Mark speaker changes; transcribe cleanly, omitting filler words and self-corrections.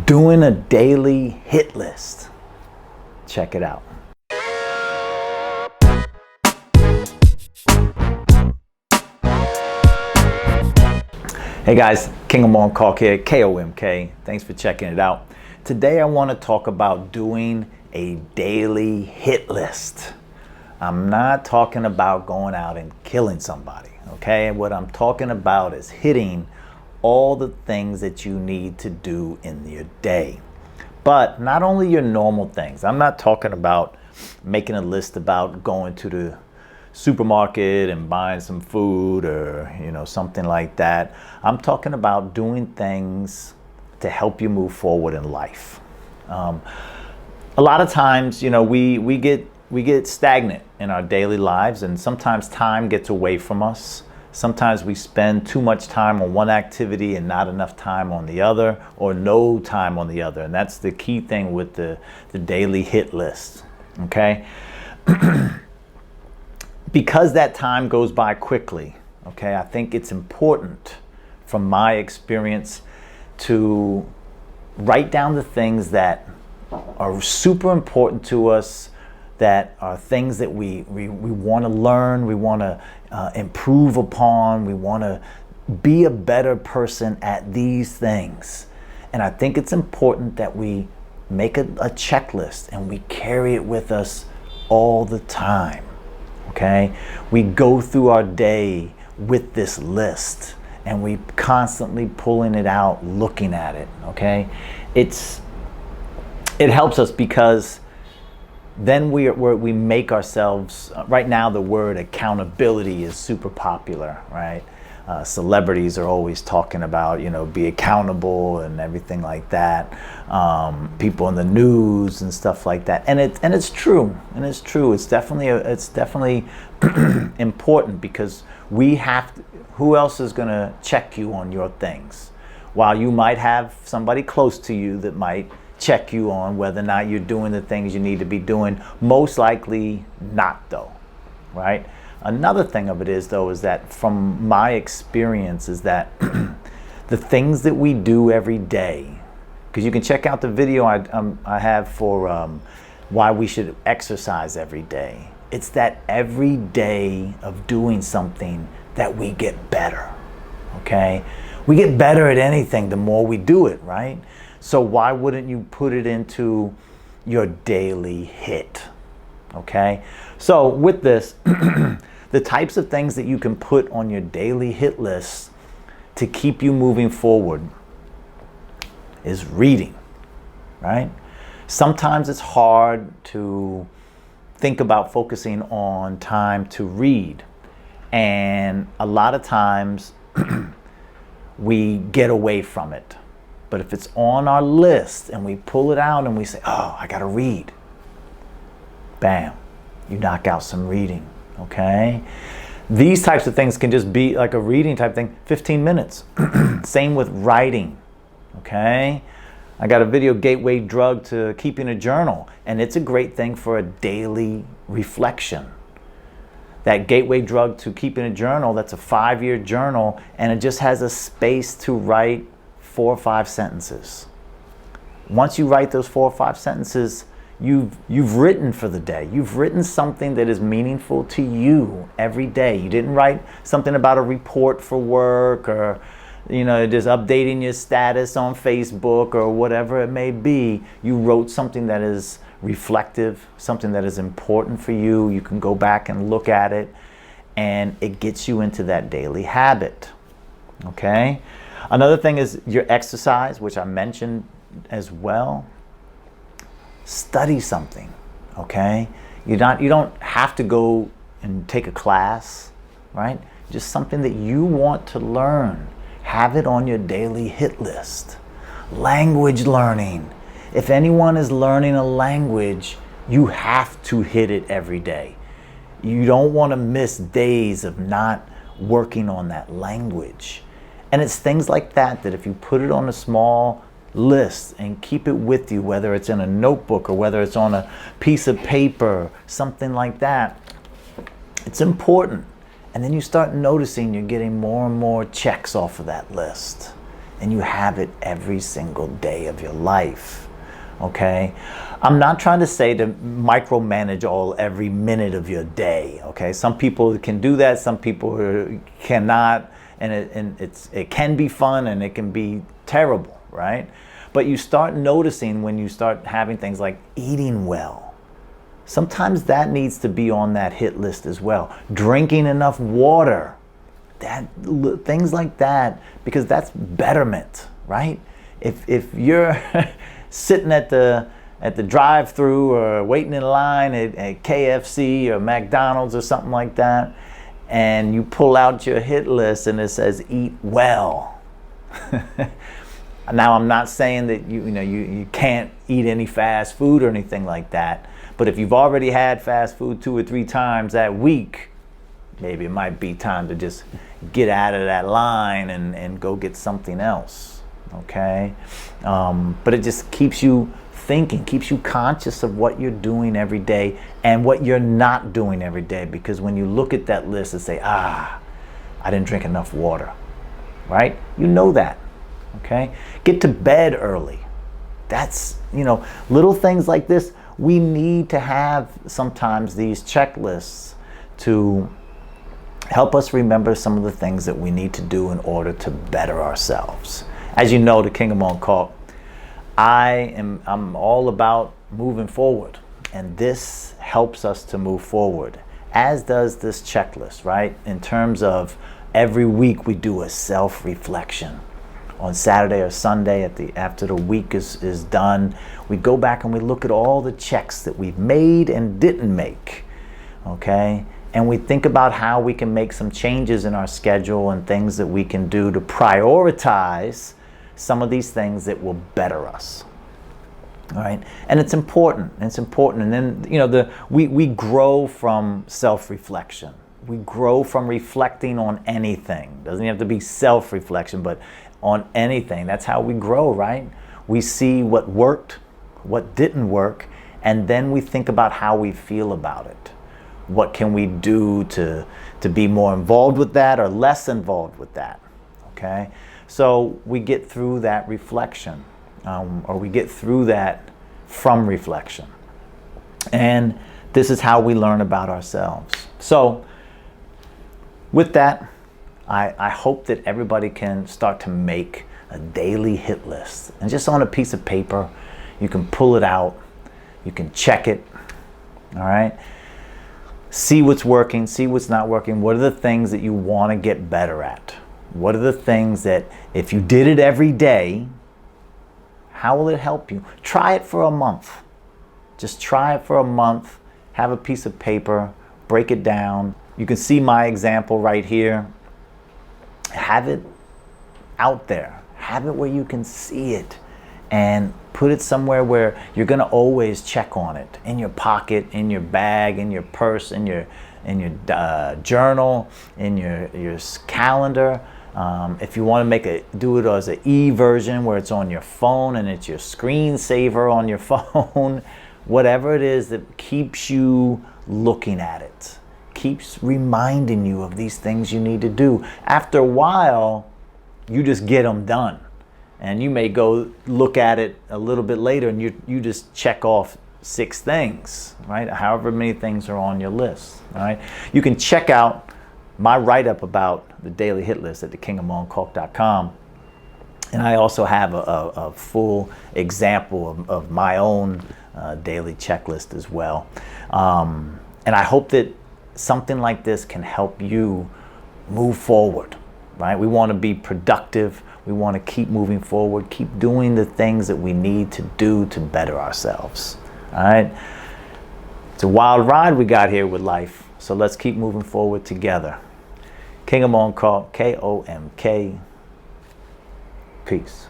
Speaker 1: Doing a daily hit list. Check it out. Hey guys, KOMK here, KOMK. Thanks for checking it out. Today I want to talk about doing a daily hit list. I'm not talking about going out and killing somebody, okay? What I'm talking about is hitting all the things that you need to do in your day. But not only your normal things. I'm not talking about making a list about going to the supermarket and buying some food or something like that. I'm talking about doing things to help you move forward in life. A lot of times, we get stagnant in our daily lives, and sometimes time gets away from us. Sometimes we spend too much time on one activity and not enough time on the other, or no time on the other. And that's the key thing with the daily hit list, okay? Because that time goes by quickly, okay, I think it's important, from my experience, to write down the things that are super important to us, that are things that we want to learn, we want to improve upon, we want to be a better person at these things. And I think it's important that we make a checklist and we carry it with us all the time, okay? We go through our day with this list and we constantly pulling it out, looking at it, okay? It helps us because then we make ourselves, right now the word accountability is super popular, right? Celebrities are always talking about, be accountable and everything like that. People in the news and stuff like that. And it's true. It's definitely important, because who else is gonna check you on your things? While you might have somebody close to you that might check you on whether or not you're doing the things you need to be doing, most likely not though, right? Another thing of it is though, is that from my experience is that the things that we do every day, because you can check out the video I have for why we should exercise every day. It's that every day of doing something that we get better, okay? We get better at anything the more we do it, right? So why wouldn't you put it into your daily hit, okay? So with this, the types of things that you can put on your daily hit list to keep you moving forward is reading, right? Sometimes it's hard to think about focusing on time to read. And a lot of times we get away from it. But if it's on our list and we pull it out and we say, oh, I gotta read, bam, you knock out some reading, okay? These types of things can just be like a reading type thing, 15 minutes. Same with writing, okay? I got a video, Gateway Drug to Keeping a Journal, and it's a great thing for a daily reflection. That Gateway Drug to Keeping a Journal, that's a 5-year journal, and it just has a space to write 4 or 5 sentences. Once you write those 4 or 5 sentences, you've written for the day. You've written something that is meaningful to you every day. You didn't write something about a report for work, or just updating your status on Facebook or whatever it may be. You wrote something that is reflective, something that is important for you. You can go back and look at it, and it gets you into that daily habit, okay? Another thing is your exercise, which I mentioned as well. Study something, okay? You don't have to go and take a class, right? Just something that you want to learn. Have it on your daily hit list. Language learning. If anyone is learning a language, you have to hit it every day. You don't want to miss days of not working on that language. And it's things like that if you put it on a small list and keep it with you, whether it's in a notebook or whether it's on a piece of paper, something like that, it's important. And then you start noticing you're getting more and more checks off of that list. and you have it every single day of your life. Okay, I'm not trying to say to micromanage every minute of your day. Okay, some people can do that, some people cannot, and it can be fun and it can be terrible, right? But you start noticing when you start having things like eating well. Sometimes that needs to be on that hit list as well. Drinking enough water, things like that, because that's betterment, right? If you're sitting at the drive-through or waiting in line at KFC or McDonald's or something like that, and you pull out your hit list and it says eat well. Now, I'm not saying that you can't eat any fast food or anything like that, but if you've already had fast food 2 or 3 times that week, maybe it might be time to just get out of that line and go get something else. Okay, but it just keeps you thinking, keeps you conscious of what you're doing every day and what you're not doing every day. Because when you look at that list and say, I didn't drink enough water, right? You know that. Okay, get to bed early. That's, little things like this. We need to have sometimes these checklists to help us remember some of the things that we need to do in order to better ourselves. As you know, the King of KOMK, I'm all about moving forward, and this helps us to move forward, as does this checklist, right? In terms of every week we do a self-reflection. On Saturday or Sunday, after the week is done, we go back and we look at all the checks that we've made and didn't make, okay? And we think about how we can make some changes in our schedule and things that we can do to prioritize some of these things that will better us. All right, and it's important. And then we grow from self-reflection. We grow from reflecting on anything. Doesn't have to be self-reflection, but on anything. That's how we grow, right? We see what worked, what didn't work, and then we think about how we feel about it. What can we do to be more involved with that or less involved with that? Okay. So we get through that reflection, or we get through that from reflection. And this is how we learn about ourselves. So with that, I hope that everybody can start to make a daily hit list. And just on a piece of paper, you can pull it out, you can check it, all right? See what's working, see what's not working. What are the things that you want to get better at? What are the things that if you did it every day, how will it help you? Try it for a month. Just try it for a month. Have a piece of paper, break it down. You can see my example right here. Have it out there. Have it where you can see it, and put it somewhere where you're going to always check on it. In your pocket, in your bag, in your purse, in your journal, in your calendar. If you want to do it as an e-version where it's on your phone and it's your screensaver on your phone, whatever it is that keeps you looking at it, keeps reminding you of these things you need to do. After a while, you just get them done. And you may go look at it a little bit later and you just check off 6 things, right? However many things are on your list, all right? You can check out my write-up about the daily hit list at thekingofmonkok.com. And I also have a full example of my own daily checklist as well. And I hope that something like this can help you move forward, right? We want to be productive. We want to keep moving forward, keep doing the things that we need to do to better ourselves, all right? It's a wild ride we got here with life, so let's keep moving forward together. King of KOMK, KOMK. Peace.